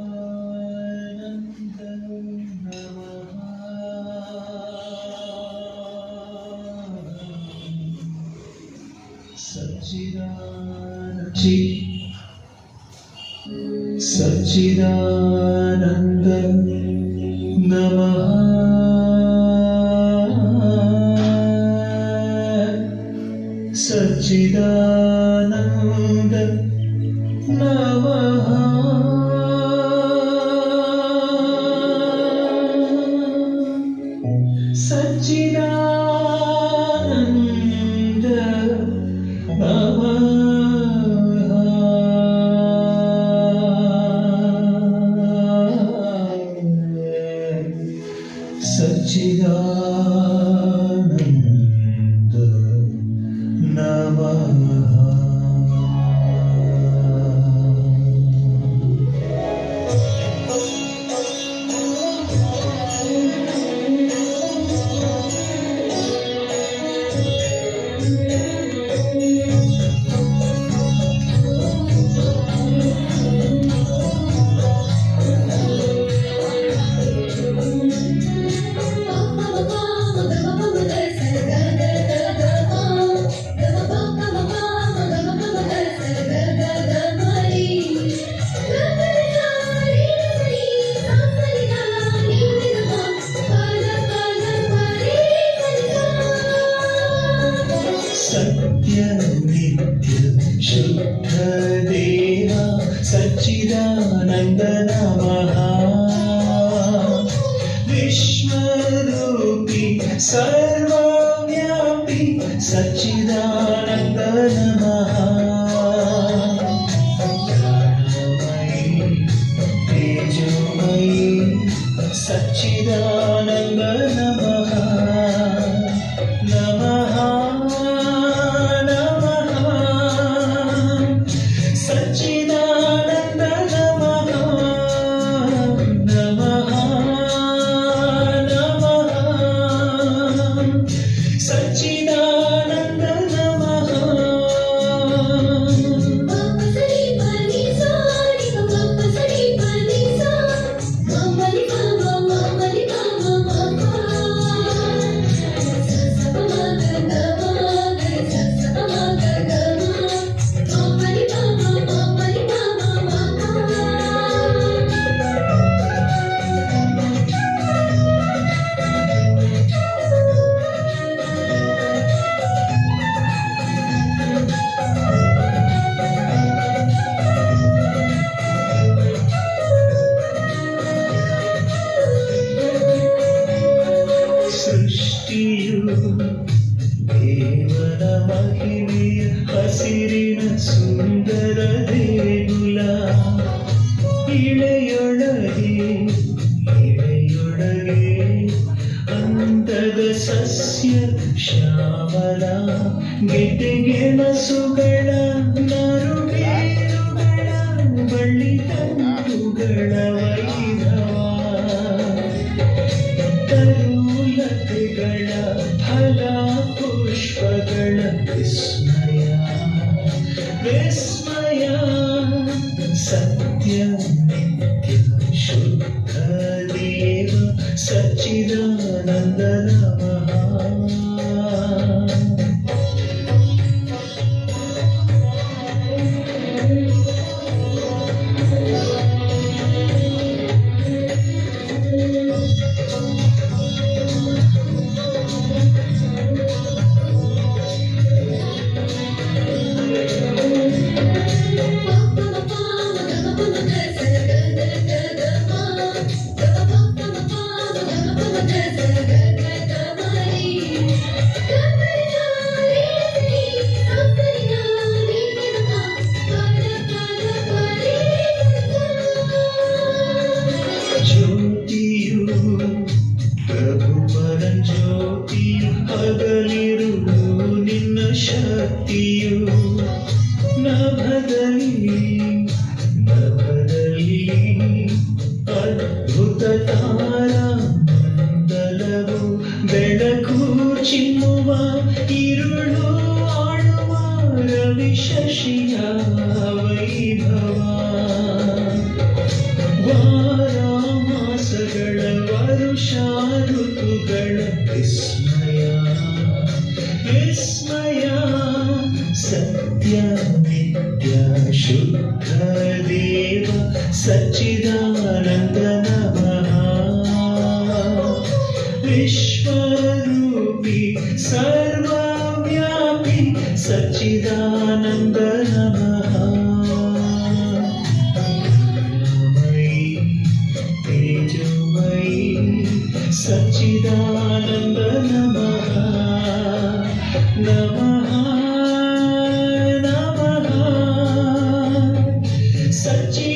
सच्चिदानन्द नमः सच्चिदानन्द नमः सच्चिदानन्द नमः सच्चिदानन्द नमः सच्चिदानन्द नमः सत्य नित्य शुद्ध देवा सच्चिदानन्द नमः विश्वरूपी सर्वव्यापी सच्चिदानन्द नमः ज्ञानमयी तेजोमयी सच्चिदानन्द नमः नमः सच्चिदानन्द नमः नमः नमः सच्चिदानन्द नमः ಸೃಷ್ಟಿಯು ದೇವನ ಮಹಿಮೆಯ ಹಸಿರಿನ ಸುಂದರ ದೇಗುಲ ಇಳೆಯೊಳಗೆ ಅಂತದ ಸಸ್ಯ ಶ್ಯಾಮಲ ಗೆಡ್ಡೆಗೆಣಸುಗಳ ನರುಬೇರುಗಳ ಬಳ್ಳಿ ತಂತುಗಳ ವೈಭವ ತರುಲತೆಗಳ ಫಲ ಪುಷ್ಪಗಳ ವಿಸ್ಮಯ ವಿಸ್ಮಯ ಸತ್ಯ ನಿತ್ಯ ಶುದ್ಧ ದೇವ ಸಚ್ಚಿದಾನಂದ ನಮಃ ವಾರ ಮಾಸಗಳ ವರುಷ ಋತುಗಳ ವಿಸ್ಮಯ ವಿಸ್ಮಯ ಸತ್ಯ ನಿತ್ಯ ಶುದ್ಧ ದೇವ ಸಚ್ಚಿದಾನಂದ ನಮಃ ವಿಶ್ವರೂಪಿ ಸರ್ವವ್ಯಾಪಿ ಸಚ್ಚಿದಾನಂದ ನಮಃ तेजोमयी सच्चिदानंद नमः नमः नमः सच्चिदानंद